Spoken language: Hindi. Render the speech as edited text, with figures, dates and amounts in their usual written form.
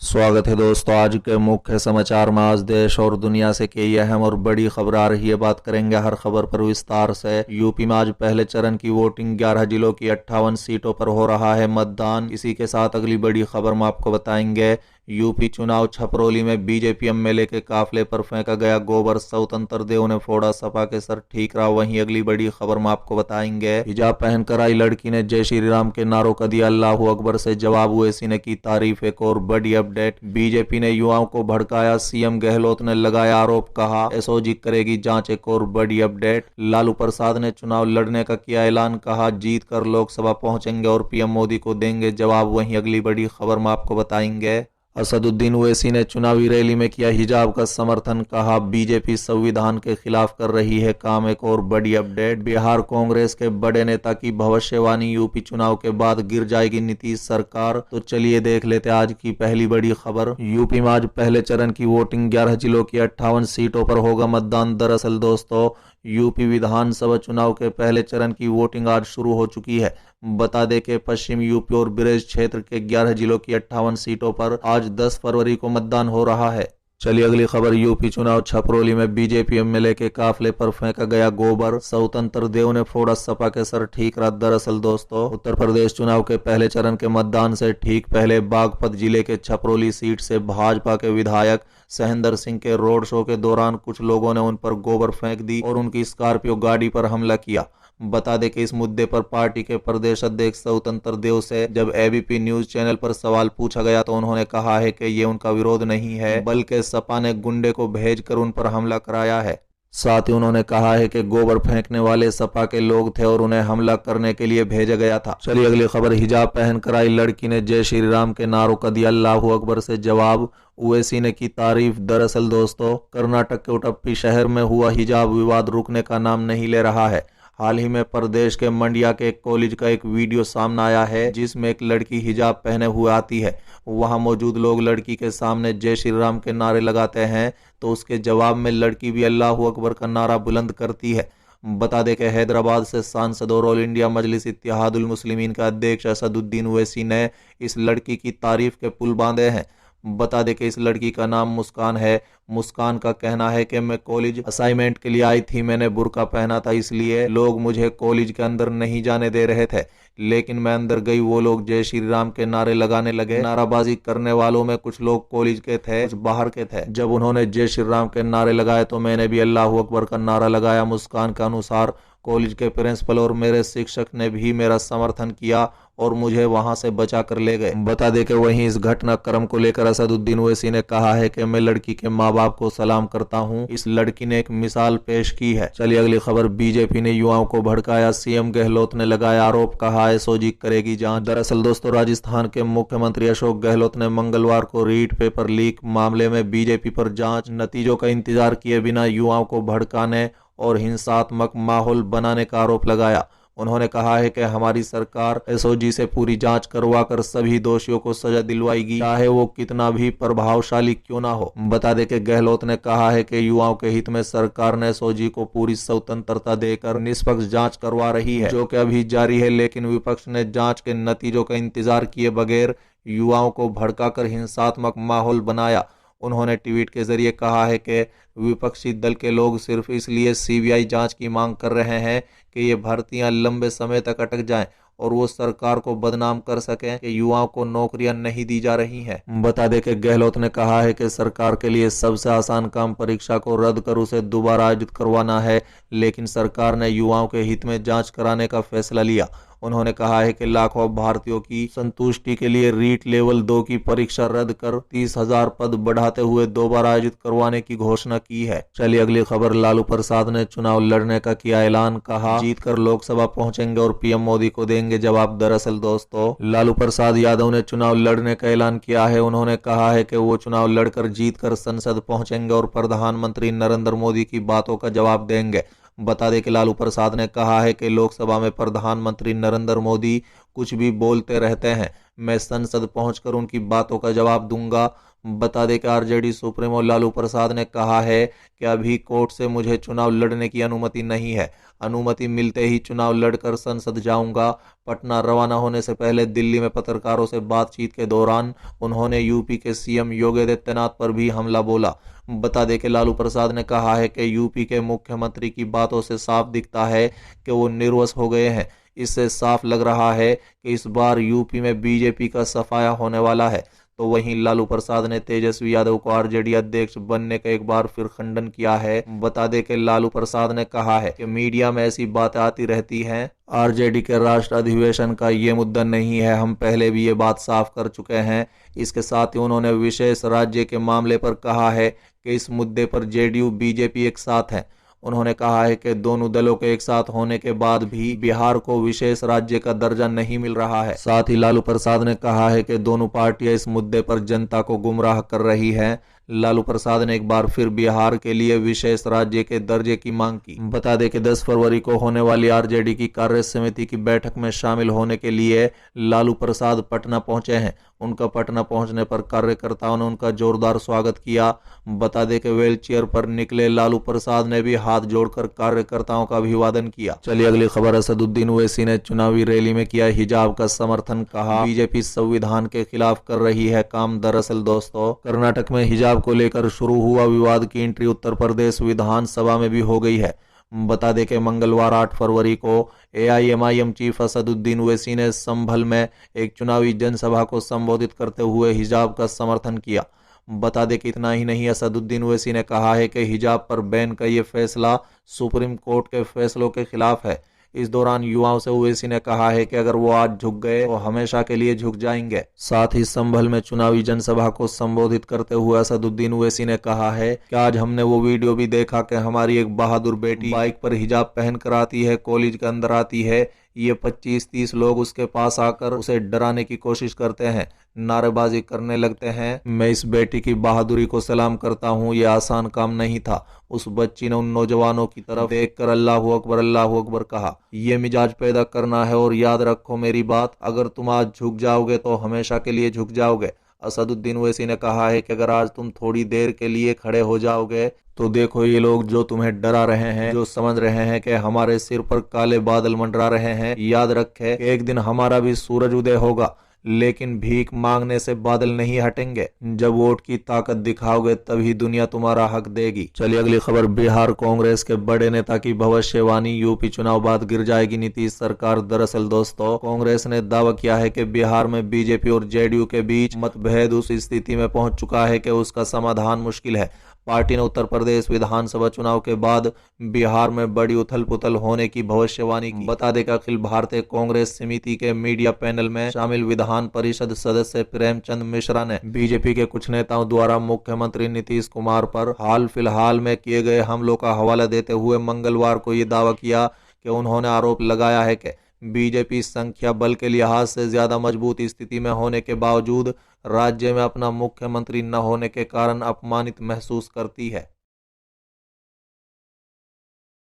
स्वागत है दोस्तों। आज के मुख्य समाचार में आज देश और दुनिया से कई अहम और बड़ी खबर आ रही है। बात करेंगे हर खबर पर विस्तार से। यूपी में आज पहले चरण की वोटिंग 11 जिलों की 58 सीटों पर हो रहा है मतदान। इसी के साथ अगली बड़ी खबर में आपको बताएंगे यूपी चुनाव। छपरौली में बीजेपी एमएलए के काफिले पर फेंका गया गोबर, स्वतंत्र देव ने फोड़ा सपा के सर ठीक रहा। वहीं अगली बड़ी खबर में आपको बताएंगे हिजाब पहनकर आई लड़की ने जय श्री राम के नारों का दिया अल्लाह अकबर से जवाब, ओवैसी ने की तारीफ। एक और बड़ी अपडेट, बीजेपी ने युवाओं को भड़काया, सीएम गहलोत ने लगाया आरोप, कहा एसओजी करेगी जांच। एक और बड़ी अपडेट, लालू प्रसाद ने चुनाव लड़ने का किया ऐलान, कहा जीत कर लोकसभा पहुंचेंगे और पीएम मोदी को देंगे जवाब। वहीं अगली बड़ी खबर में आपको बताएंगे असदुद्दीन ओवैसी ने चुनावी रैली में किया हिजाब का समर्थन, कहा बीजेपी संविधान के खिलाफ कर रही है काम। एक और बड़ी अपडेट, बिहार कांग्रेस के बड़े नेता की भविष्यवाणी, यूपी चुनाव के बाद गिर जाएगी नीतीश सरकार। तो चलिए देख लेते आज की पहली बड़ी खबर। यूपी में आज पहले चरण की वोटिंग 11 जिलों की 58 सीटों पर होगा मतदान। दरअसल दोस्तों यूपी विधानसभा चुनाव के पहले चरण की वोटिंग आज शुरू हो चुकी है। बता दें कि पश्चिम यूपी और ब्रज क्षेत्र के 11 जिलों की 58 सीटों पर आज 10 फरवरी को मतदान हो रहा है। चलिए अगली खबर, यूपी चुनाव। छपरौली में बीजेपी एमएलए के काफिले पर फेंका गया गोबर, स्वतंत्र देव ने फोड़ा सपा के सर ठीक रहा। दरअसल दोस्तों उत्तर प्रदेश चुनाव के पहले चरण के मतदान से ठीक पहले बागपत जिले के छपरौली सीट से भाजपा के विधायक सहेंद्र सिंह के रोड शो के दौरान कुछ लोगों ने उन पर गोबर फेंक दी और उनकी स्कॉर्पियो गाड़ी पर हमला किया। बता दें कि इस मुद्दे पर पार्टी के प्रदेश अध्यक्ष स्वतंत्र देव से जब एबीपी न्यूज चैनल पर सवाल पूछा गया तो उन्होंने कहा है कि ये उनका विरोध नहीं है, बल्कि सपा ने गुंडे को भेजकर उन पर हमला कराया है। साथ ही उन्होंने कहा है कि गोबर फेंकने वाले सपा के लोग थे और उन्हें हमला करने के लिए भेजा गया था। चलिए अगली खबर, हिजाब पहनकर आई लड़की ने जय श्री राम के नारों का दिया अल्लाह अकबर से जवाब, ओवैसी ने की तारीफ। दरअसल दोस्तों कर्नाटक के उडुपी शहर में हुआ हिजाब विवाद रुकने का नाम नहीं ले रहा है। हाल ही में प्रदेश के मंडिया के एक कॉलेज का एक वीडियो सामने आया है जिसमें एक लड़की हिजाब पहने हुए आती है। वहां मौजूद लोग लड़की के सामने जय श्री राम के नारे लगाते हैं तो उसके जवाब में लड़की भी अल्लाह अकबर का नारा बुलंद करती है। बता दें कि हैदराबाद से सांसद और ऑल इंडिया मजलिस इत्तेहादुल मुस्लिमीन का अध्यक्ष असदुद्दीन ओवैसी ने इस लड़की की तारीफ के पुल बांधे हैं। बता दें कि इस लड़की का नाम मुस्कान है। मुस्कान का कहना है कि मैं कॉलेज असाइनमेंट के लिए आई थी, मैंने बुर्का पहना था इसलिए लोग मुझे कॉलेज के अंदर नहीं जाने दे रहे थे, लेकिन मैं अंदर गई, वो लोग जय श्री राम के नारे लगाने लगे। नाराबाजी करने वालों में कुछ लोग कॉलेज के थे, कुछ बाहर के थे। जब उन्होंने जय श्री राम के नारे लगाए तो मैंने भी अल्लाह अकबर का नारा लगाया। मुस्कान के अनुसार कॉलेज के प्रिंसिपल और मेरे शिक्षक ने भी मेरा समर्थन किया और मुझे वहां से बचा कर ले गए। बता दें कि वहीं इस घटनाक्रम को लेकर असदुद्दीन ओवैसी ने कहा है कि मैं लड़की के माँ बाप को सलाम करता हूं, इस लड़की ने एक मिसाल पेश की है। चलिए अगली खबर, बीजेपी ने युवाओं को भड़काया, सीएम गहलोत ने लगाया आरोप, कहा एसओजी करेगी जांच। दरअसल दोस्तों राजस्थान के मुख्यमंत्री अशोक गहलोत ने मंगलवार को रीट पेपर लीक मामले में बीजेपी पर जांच नतीजों का इंतजार किए बिना युवाओं को भड़काने और हिंसात्मक माहौल बनाने का आरोप लगाया। उन्होंने कहा है कि हमारी सरकार एसओजी से पूरी जांच करवाकर सभी दोषियों को सजा दिलवाएगी, चाहे वो कितना भी प्रभावशाली क्यों ना हो। बता दें कि गहलोत ने कहा है कि युवाओं के हित में सरकार ने एसओजी को पूरी स्वतंत्रता देकर निष्पक्ष जांच करवा रही है, जो कि अभी जारी है। लेकिन विपक्ष ने जांच के नतीजों का इंतजार किए बगैर युवाओं को भड़काकर हिंसात्मक माहौल बनाया। उन्होंने ट्वीट के जरिए कहा है कि विपक्षी दल के लोग सिर्फ इसलिए सीबीआई जांच की मांग कर रहे हैं कि ये भर्तियां लंबे समय तक अटक जाएं और वो सरकार को बदनाम कर सकें कि युवाओं को नौकरियां नहीं दी जा रही हैं। बता दें कि गहलोत ने कहा है कि सरकार के लिए सबसे आसान काम परीक्षा को रद्द कर उसे दोबारा आयोजित करवाना है, लेकिन सरकार ने युवाओं के हित में जांच कराने का फैसला लिया। उन्होंने कहा है कि लाखों भारतीयों की संतुष्टि के लिए रीट लेवल 2 की परीक्षा रद्द कर 30,000 पद बढ़ाते हुए दोबारा आयोजित करवाने की घोषणा की है। चलिए अगली खबर, लालू प्रसाद ने चुनाव लड़ने का किया ऐलान, कहा जीत कर लोकसभा पहुंचेंगे और पीएम मोदी को देंगे जवाब। दरअसल दोस्तों लालू प्रसाद यादव ने चुनाव लड़ने का ऐलान किया है। उन्होंने कहा है कि वो चुनाव लड़कर जीत कर संसद पहुंचेंगे और प्रधानमंत्री नरेंद्र मोदी की बातों का जवाब देंगे। बता दें कि लालू प्रसाद ने कहा है कि लोकसभा में प्रधानमंत्री नरेंद्र मोदी कुछ भी बोलते रहते हैं, मैं संसद पहुंचकर उनकी बातों का जवाब दूंगा। बता दें कि आरजेडी सुप्रीमो लालू प्रसाद ने कहा है कि अभी कोर्ट से मुझे चुनाव लड़ने की अनुमति नहीं है। अनुमति मिलते ही चुनाव लड़कर संसद जाऊंगा। पटना रवाना होने से पहले दिल्ली में पत्रकारों से बातचीत के दौरान उन्होंने यूपी के सीएम योगी आदित्यनाथ पर भी हमला बोला। बता दें कि लालू प्रसाद ने कहा है कि यूपी के मुख्यमंत्री की बातों से साफ दिखता है कि वो निर्वस हो गए हैं। इससे साफ लग रहा है कि इस बार यूपी में बीजेपी का सफाया होने वाला है। तो वहीं लालू प्रसाद ने तेजस्वी यादव को आरजेडी अध्यक्ष बनने का एक बार फिर खंडन किया है। बता दें कि लालू प्रसाद ने कहा है कि मीडिया में ऐसी बातें आती रहती हैं। आरजेडी के राष्ट्र अधिवेशन का ये मुद्दा नहीं है, हम पहले भी ये बात साफ कर चुके हैं। इसके साथ ही उन्होंने विशेष राज्य के मामले पर कहा है कि इस मुद्दे पर जेडीयू बीजेपी एक साथ हैं। उन्होंने कहा है कि दोनों दलों के एक साथ होने के बाद भी बिहार को विशेष राज्य का दर्जा नहीं मिल रहा है। साथ ही लालू प्रसाद ने कहा है कि दोनों पार्टियां इस मुद्दे पर जनता को गुमराह कर रही हैं। लालू प्रसाद ने एक बार फिर बिहार के लिए विशेष राज्य के दर्जे की मांग की। बता दें कि 10 फरवरी को होने वाली आरजेडी की कार्य समिति की बैठक में शामिल होने के लिए लालू प्रसाद पटना पहुंचे हैं। उनका पटना पहुंचने पर कार्यकर्ताओं ने उनका जोरदार स्वागत किया। बता दें कि व्हील चेयर पर निकले लालू प्रसाद ने भी हाथ जोड़कर कार्यकर्ताओं का अभिवादन किया। चलिए अगली खबर। असदुद्दीन ओवैसी ने चुनावी रैली में किया हिजाब का समर्थन, कहा बीजेपी संविधान के खिलाफ कर रही है काम। दरअसल दोस्तों, कर्नाटक में हिजाब को लेकर शुरू हुआ विवाद की एंट्री उत्तर प्रदेश विधानसभा में भी हो गई है। बता दें कि मंगलवार 8 फरवरी को एआईएमआईएम चीफ असदुद्दीन ओवैसी ने संभल में एक चुनावी जनसभा को संबोधित करते हुए हिजाब का समर्थन किया। बता दें कि इतना ही नहीं, असदुद्दीन ओवैसी ने कहा है कि हिजाब पर बैन का ये फैसला सुप्रीम कोर्ट के फैसलों के खिलाफ है। इस दौरान युवाओं से ओवैसी ने कहा है कि अगर वो आज झुक गए तो हमेशा के लिए झुक जाएंगे। साथ ही संभल में चुनावी जनसभा को संबोधित करते हुए असदुद्दीन ओवैसी ने कहा है कि आज हमने वो वीडियो भी देखा कि हमारी एक बहादुर बेटी बाइक पर हिजाब पहन कर आती है, कॉलेज के अंदर आती है। ये 25-30 लोग उसके पास आकर उसे डराने की कोशिश करते हैं, नारेबाजी करने लगते हैं। मैं इस बेटी की बहादुरी को सलाम करता हूँ, ये आसान काम नहीं था। उस बच्ची ने उन नौजवानों की तरफ देखकर अल्लाहू अकबर कहा। ये मिजाज पैदा करना है और याद रखो मेरी बात, अगर तुम आज झुक जाओगे तो हमेशा के लिए झुक जाओगे। असदुद्दीन ओवैसी ने कहा है कि अगर आज तुम थोड़ी देर के लिए खड़े हो जाओगे तो देखो ये लोग जो तुम्हें डरा रहे हैं, जो समझ रहे हैं कि हमारे सिर पर काले बादल मंडरा रहे हैं, याद रखे कि एक दिन हमारा भी सूरज उदय होगा, लेकिन भीख मांगने से बादल नहीं हटेंगे। जब वोट की ताकत दिखाओगे तभी दुनिया तुम्हारा हक देगी। चलिए अगली खबर। बिहार कांग्रेस के बड़े नेता की भविष्यवाणी, यूपी चुनाव बाद गिर जाएगी नीतीश सरकार। दरअसल दोस्तों, कांग्रेस ने दावा किया है कि बिहार में बीजेपी और जेडीयू के बीच मतभेद उस स्थिति में पहुंच चुका है कि उसका समाधान मुश्किल है। पार्टी ने उत्तर प्रदेश विधानसभा चुनाव के बाद बिहार में बड़ी उथल पुथल होने की भविष्यवाणी की। बता दें कि अखिल भारतीय कांग्रेस समिति के मीडिया पैनल में शामिल विधान परिषद सदस्य प्रेमचंद मिश्रा ने बीजेपी के कुछ नेताओं द्वारा मुख्यमंत्री नीतीश कुमार पर हाल फिलहाल में किए गए हमलों का हवाला देते हुए मंगलवार को ये दावा किया कि उन्होंने आरोप लगाया है कि बीजेपी संख्या बल के लिहाज से ज्यादा मजबूत स्थिति में होने के बावजूद राज्य में अपना मुख्यमंत्री न होने के कारण अपमानित महसूस करती है।